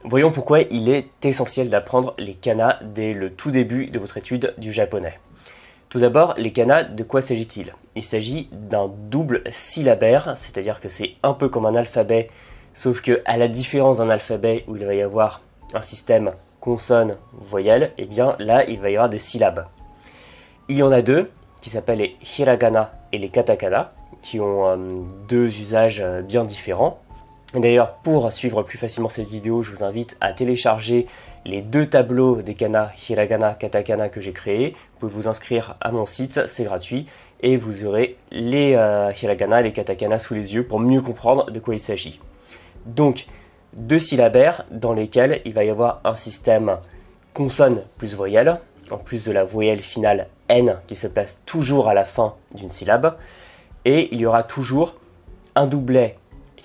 Voyons pourquoi il est essentiel d'apprendre les kana dès le tout début de votre étude du japonais. Tout d'abord, les kana, de quoi s'agit-il? Il s'agit d'un double syllabaire, c'est-à-dire que c'est un peu comme un alphabet, sauf que à la différence d'un alphabet où il va y avoir un système consonne-voyelle, et bien là il va y avoir des syllabes. Il y en a deux, qui s'appellent les hiragana et les katakana, qui ont deux usages bien différents. D'ailleurs, pour suivre plus facilement cette vidéo, je vous invite à télécharger les deux tableaux des kana, hiragana, katakana que j'ai créés. Vous pouvez vous inscrire à mon site, c'est gratuit, et vous aurez les hiragana et les katakana sous les yeux pour mieux comprendre de quoi il s'agit. Donc, deux syllabaires dans lesquels il va y avoir un système consonne plus voyelle, en plus de la voyelle finale N qui se place toujours à la fin d'une syllabe, et il y aura toujours un doublet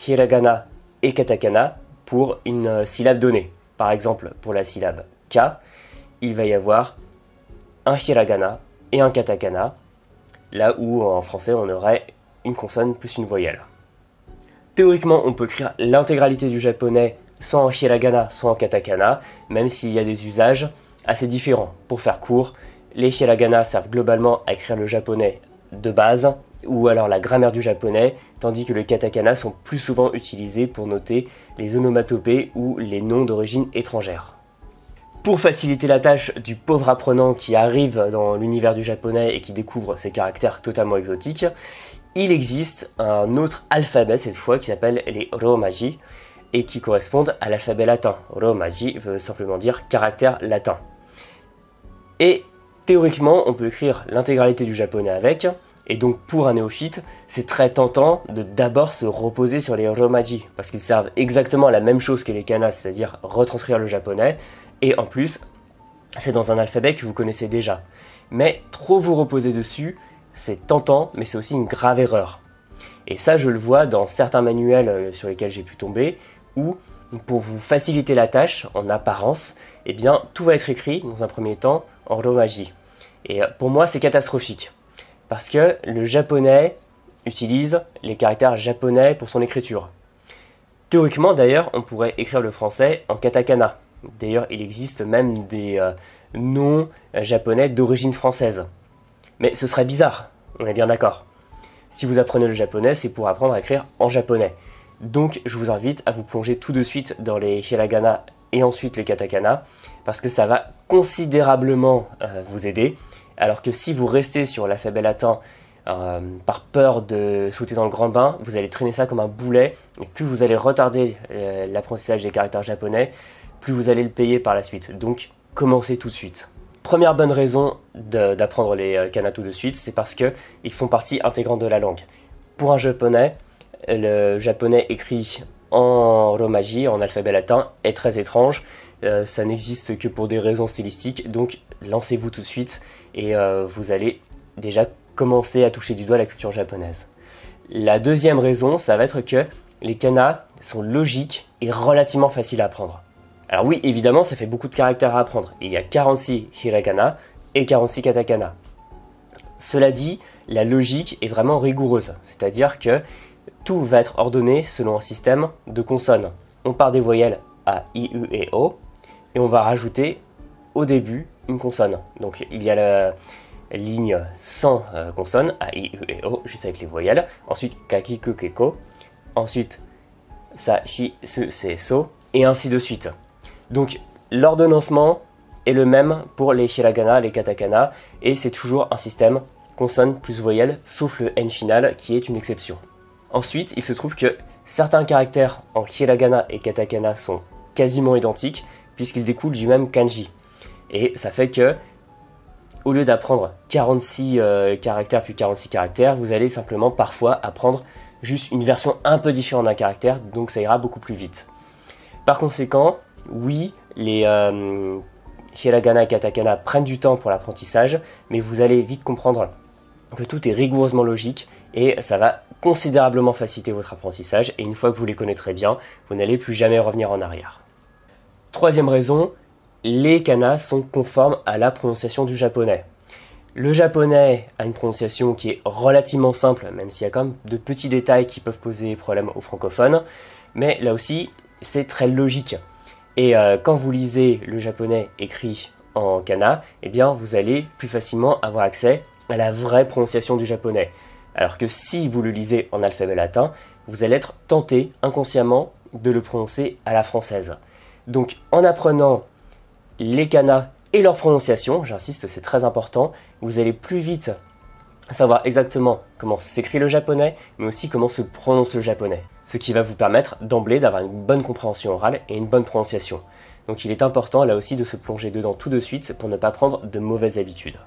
hiragana et katakana pour une syllabe donnée. Par exemple, pour la syllabe K, il va y avoir un hiragana et un katakana, là où en français on aurait une consonne plus une voyelle. Théoriquement, on peut écrire l'intégralité du japonais soit en hiragana, soit en katakana, même s'il y a des usages assez différents. Pour faire court, les hiragana servent globalement à écrire le japonais de base, ou alors la grammaire du japonais, tandis que les katakana sont plus souvent utilisés pour noter les onomatopées ou les noms d'origine étrangère. Pour faciliter la tâche du pauvre apprenant qui arrive dans l'univers du japonais et qui découvre ces caractères totalement exotiques, il existe un autre alphabet cette fois qui s'appelle les romaji et qui correspondent à l'alphabet latin. Romaji veut simplement dire caractère latin. Et théoriquement, on peut écrire l'intégralité du japonais avec. Et donc pour un néophyte, c'est très tentant de d'abord se reposer sur les romaji, parce qu'ils servent exactement la même chose que les kana, c'est-à-dire retranscrire le japonais, et en plus, c'est dans un alphabet que vous connaissez déjà. Mais trop vous reposer dessus, c'est tentant, mais c'est aussi une grave erreur. Et ça, je le vois dans certains manuels sur lesquels j'ai pu tomber, où pour vous faciliter la tâche, en apparence, eh bien, tout va être écrit, dans un premier temps, en romaji. Et pour moi, c'est catastrophique. Parce que le japonais utilise les caractères japonais pour son écriture. Théoriquement d'ailleurs, on pourrait écrire le français en katakana. D'ailleurs, il existe même des noms japonais d'origine française. Mais ce serait bizarre, on est bien d'accord. Si vous apprenez le japonais, c'est pour apprendre à écrire en japonais. Donc je vous invite à vous plonger tout de suite dans les hiragana et ensuite les katakana, parce que ça va considérablement vous aider. Alors que si vous restez sur l'alphabet latin par peur de sauter dans le grand bain, vous allez traîner ça comme un boulet, et plus vous allez retarder l'apprentissage des caractères japonais, plus vous allez le payer par la suite. Donc commencez tout de suite. Première bonne raison d'apprendre les kana tout de suite, c'est parce qu'ils font partie intégrante de la langue. Pour un japonais, le japonais écrit en romaji, en alphabet latin, est très étrange. Ça n'existe que pour des raisons stylistiques, donc lancez-vous tout de suite et vous allez déjà commencer à toucher du doigt la culture japonaise. La deuxième raison, ça va être que les kana sont logiques et relativement faciles à apprendre. Alors oui, évidemment, ça fait beaucoup de caractères à apprendre. Il y a 46 hiragana et 46 katakana. Cela dit, la logique est vraiment rigoureuse, c'est-à-dire que tout va être ordonné selon un système de consonnes. On part des voyelles A, I, U et O, et on va rajouter au début une consonne. Donc il y a la ligne sans consonne, A, I, U et O, juste avec les voyelles. Ensuite, Kaki, Ku, Keko. Ensuite, Sa, Shi, Su, Se, So, et ainsi de suite. Donc l'ordonnancement est le même pour les hiragana, les katakana, et c'est toujours un système consonne plus voyelle, sauf le N final qui est une exception. Ensuite, il se trouve que certains caractères en hiragana et katakana sont quasiment identiques, puisqu'ils découlent du même kanji. Et ça fait que, au lieu d'apprendre 46 caractères puis 46 caractères, vous allez simplement parfois apprendre juste une version un peu différente d'un caractère, donc ça ira beaucoup plus vite. Par conséquent, oui, les hiragana et katakana prennent du temps pour l'apprentissage, mais vous allez vite comprendre que tout est rigoureusement logique et ça va considérablement faciliter votre apprentissage, et une fois que vous les connaîtrez bien, vous n'allez plus jamais revenir en arrière. Troisième raison, les kana sont conformes à la prononciation du japonais. Le japonais a une prononciation qui est relativement simple, même s'il y a quand même de petits détails qui peuvent poser problème aux francophones, mais là aussi, c'est très logique. Et quand vous lisez le japonais écrit en kana, eh bien vous allez plus facilement avoir accès à la vraie prononciation du japonais. Alors que si vous le lisez en alphabet latin, vous allez être tenté inconsciemment de le prononcer à la française. Donc en apprenant les kana et leur prononciation, j'insiste, c'est très important, vous allez plus vite savoir exactement comment s'écrit le japonais, mais aussi comment se prononce le japonais. Ce qui va vous permettre d'emblée d'avoir une bonne compréhension orale et une bonne prononciation. Donc il est important là aussi de se plonger dedans tout de suite pour ne pas prendre de mauvaises habitudes.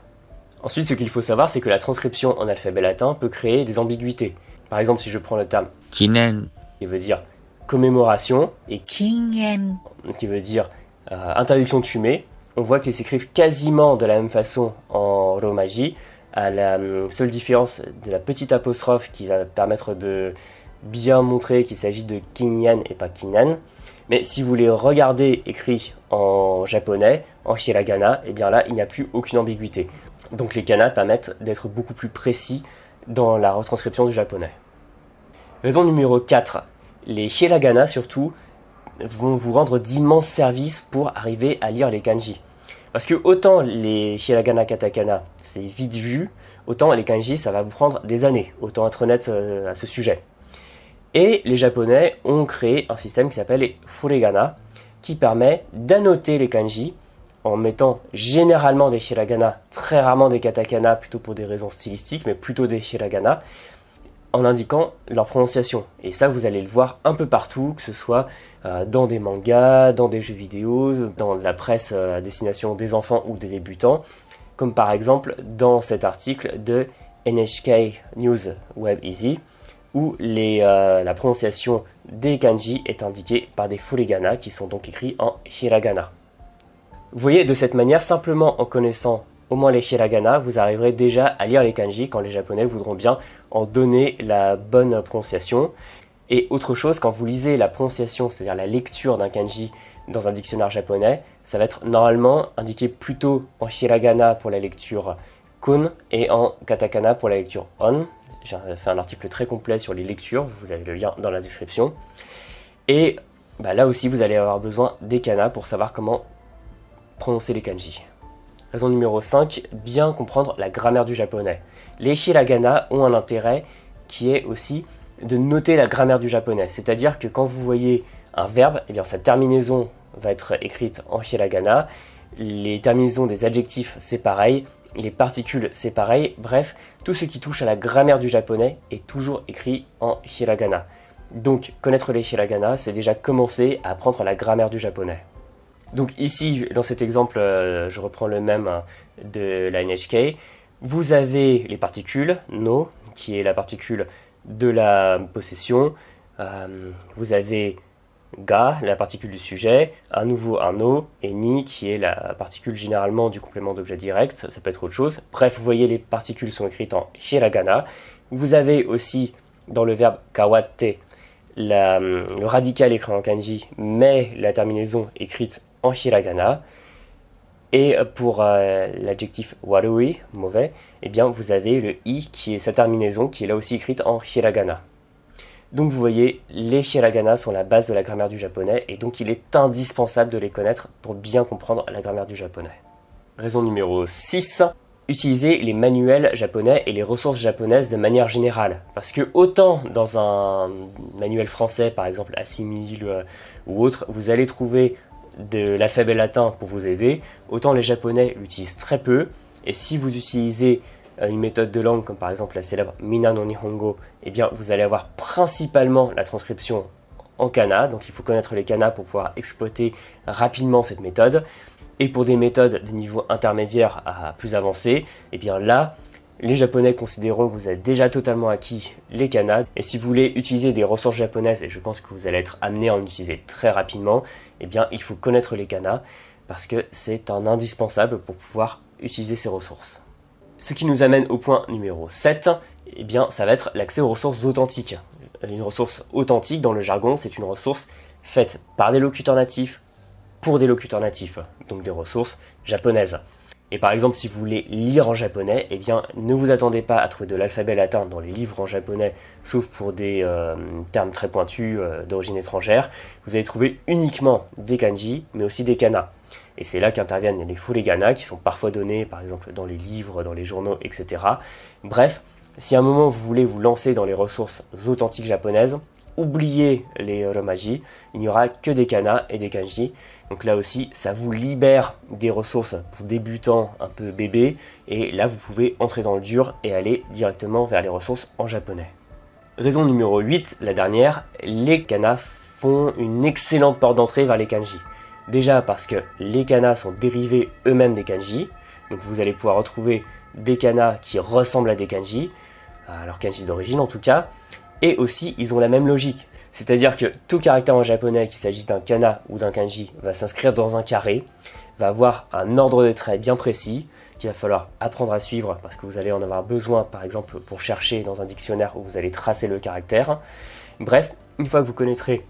Ensuite, ce qu'il faut savoir, c'est que la transcription en alphabet latin peut créer des ambiguïtés. Par exemple, si je prends le terme kinen, qui veut dire commémoration, et kingen, qui veut dire interdiction de fumer, on voit qu'ils s'écrivent quasiment de la même façon en romaji, à la seule différence de la petite apostrophe qui va permettre de bien montrer qu'il s'agit de kinyan et pas kinan. Mais si vous les regardez écrits en japonais, en hiragana, et bien là, il n'y a plus aucune ambiguïté. Donc les kanas permettent d'être beaucoup plus précis dans la retranscription du japonais. Raison numéro 4. Les hiragana surtout vont vous rendre d'immenses services pour arriver à lire les kanji. Parce que autant les hiragana katakana, c'est vite vu, autant les kanji, ça va vous prendre des années. Autant être honnête à ce sujet. Et les japonais ont créé un système qui s'appelle les furigana, qui permet d'annoter les kanji en mettant généralement des hiragana, très rarement des katakana, plutôt pour des raisons stylistiques, mais plutôt des hiragana, en indiquant leur prononciation. Et ça, vous allez le voir un peu partout, que ce soit dans des mangas, dans des jeux vidéo, dans la presse à destination des enfants ou des débutants, comme par exemple dans cet article de NHK News Web Easy, où la prononciation des kanji est indiquée par des furigana, qui sont donc écrits en hiragana. Vous voyez, de cette manière, simplement en connaissant au moins les hiragana, vous arriverez déjà à lire les kanji quand les japonais voudront bien en donner la bonne prononciation. Et autre chose, quand vous lisez la prononciation, c'est-à-dire la lecture d'un kanji dans un dictionnaire japonais, ça va être normalement indiqué plutôt en hiragana pour la lecture kun et en katakana pour la lecture on. J'ai fait un article très complet sur les lectures, vous avez le lien dans la description. Et là aussi, vous allez avoir besoin des kanas pour savoir comment prononcer les kanji. Raison numéro 5, bien comprendre la grammaire du japonais. Les hiragana ont un intérêt qui est aussi de noter la grammaire du japonais. C'est-à-dire que quand vous voyez un verbe, eh bien, sa terminaison va être écrite en hiragana, les terminaisons des adjectifs c'est pareil, les particules c'est pareil, bref, tout ce qui touche à la grammaire du japonais est toujours écrit en hiragana. Donc connaître les hiragana, c'est déjà commencer à apprendre la grammaire du japonais. Donc ici, dans cet exemple, je reprends le même de la NHK, vous avez les particules, no, qui est la particule de la possession, vous avez ga, la particule du sujet, à nouveau un no, et ni, qui est la particule généralement du complément d'objet direct, ça peut être autre chose. Bref, vous voyez, les particules sont écrites en hiragana. Vous avez aussi, dans le verbe kawate, le radical écrit en kanji, mais la terminaison écrite en hiragana. Et pour l'adjectif warui, mauvais, eh bien vous avez le i qui est sa terminaison, qui est là aussi écrite en hiragana. Donc vous voyez, les hiragana sont la base de la grammaire du japonais, et donc il est indispensable de les connaître pour bien comprendre la grammaire du japonais. Raison numéro 6, utiliser les manuels japonais et les ressources japonaises de manière générale. Parce que autant dans un manuel français, par exemple Assimil ou autre, vous allez trouver de l'alphabet latin pour vous aider, autant les japonais l'utilisent très peu, et si vous utilisez une méthode de langue comme par exemple la célèbre Mina no Nihongo, eh bien vous allez avoir principalement la transcription en kana, donc il faut connaître les kana pour pouvoir exploiter rapidement cette méthode. Et pour des méthodes de niveau intermédiaire à plus avancé, eh bien là, les japonais considéreront que vous avez déjà totalement acquis les kana, et si vous voulez utiliser des ressources japonaises, et je pense que vous allez être amené à en utiliser très rapidement, eh bien il faut connaître les kana, parce que c'est un indispensable pour pouvoir utiliser ces ressources. Ce qui nous amène au point numéro 7, eh bien ça va être l'accès aux ressources authentiques. Une ressource authentique dans le jargon, c'est une ressource faite par des locuteurs natifs, pour des locuteurs natifs, donc des ressources japonaises. Et par exemple, si vous voulez lire en japonais, eh bien, ne vous attendez pas à trouver de l'alphabet latin dans les livres en japonais, sauf pour des termes très pointus d'origine étrangère. Vous allez trouver uniquement des kanji, mais aussi des kana. Et c'est là qu'interviennent les furigana, qui sont parfois donnés, par exemple, dans les livres, dans les journaux, etc. Bref, si à un moment vous voulez vous lancer dans les ressources authentiques japonaises, oubliez les romaji, il n'y aura que des kana et des kanji. Donc là aussi, ça vous libère des ressources pour débutants un peu bébés. Et là, vous pouvez entrer dans le dur et aller directement vers les ressources en japonais. Raison numéro 8, la dernière, les kana font une excellente porte d'entrée vers les kanji. Déjà parce que les kana sont dérivés eux-mêmes des kanji. Donc vous allez pouvoir retrouver des kana qui ressemblent à des kanji, à leur kanji d'origine en tout cas. Et aussi, ils ont la même logique. C'est-à-dire que tout caractère en japonais, qu'il s'agisse d'un kana ou d'un kanji, va s'inscrire dans un carré, va avoir un ordre de traits bien précis, qu'il va falloir apprendre à suivre parce que vous allez en avoir besoin, par exemple, pour chercher dans un dictionnaire où vous allez tracer le caractère. Bref, une fois que vous connaîtrez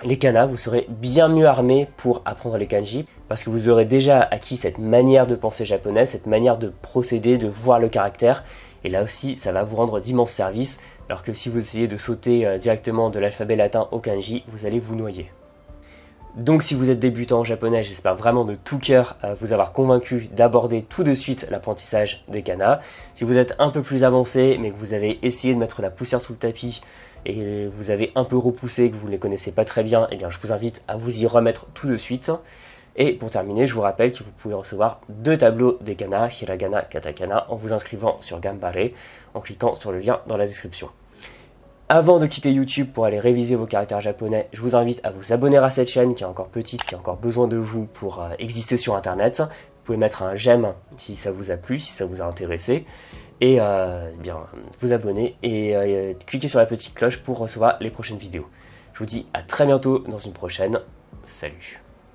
les kana, vous serez bien mieux armé pour apprendre les kanji parce que vous aurez déjà acquis cette manière de penser japonaise, cette manière de procéder, de voir le caractère. Et là aussi, ça va vous rendre d'immenses services. Alors que si vous essayez de sauter directement de l'alphabet latin au kanji, vous allez vous noyer. Donc si vous êtes débutant en japonais, j'espère vraiment de tout cœur vous avoir convaincu d'aborder tout de suite l'apprentissage des kana. Si vous êtes un peu plus avancé, mais que vous avez essayé de mettre la poussière sous le tapis et vous avez un peu repoussé, que vous ne les connaissez pas très bien, eh bien je vous invite à vous y remettre tout de suite. Et pour terminer, je vous rappelle que vous pouvez recevoir 2 tableaux des kana, hiragana, katakana, en vous inscrivant sur Ganbare, en cliquant sur le lien dans la description. Avant de quitter YouTube pour aller réviser vos caractères japonais, je vous invite à vous abonner à cette chaîne qui est encore petite, qui a encore besoin de vous pour exister sur Internet. Vous pouvez mettre un j'aime si ça vous a plu, si ça vous a intéressé, et bien vous abonner et cliquer sur la petite cloche pour recevoir les prochaines vidéos. Je vous dis à très bientôt dans une prochaine. Salut!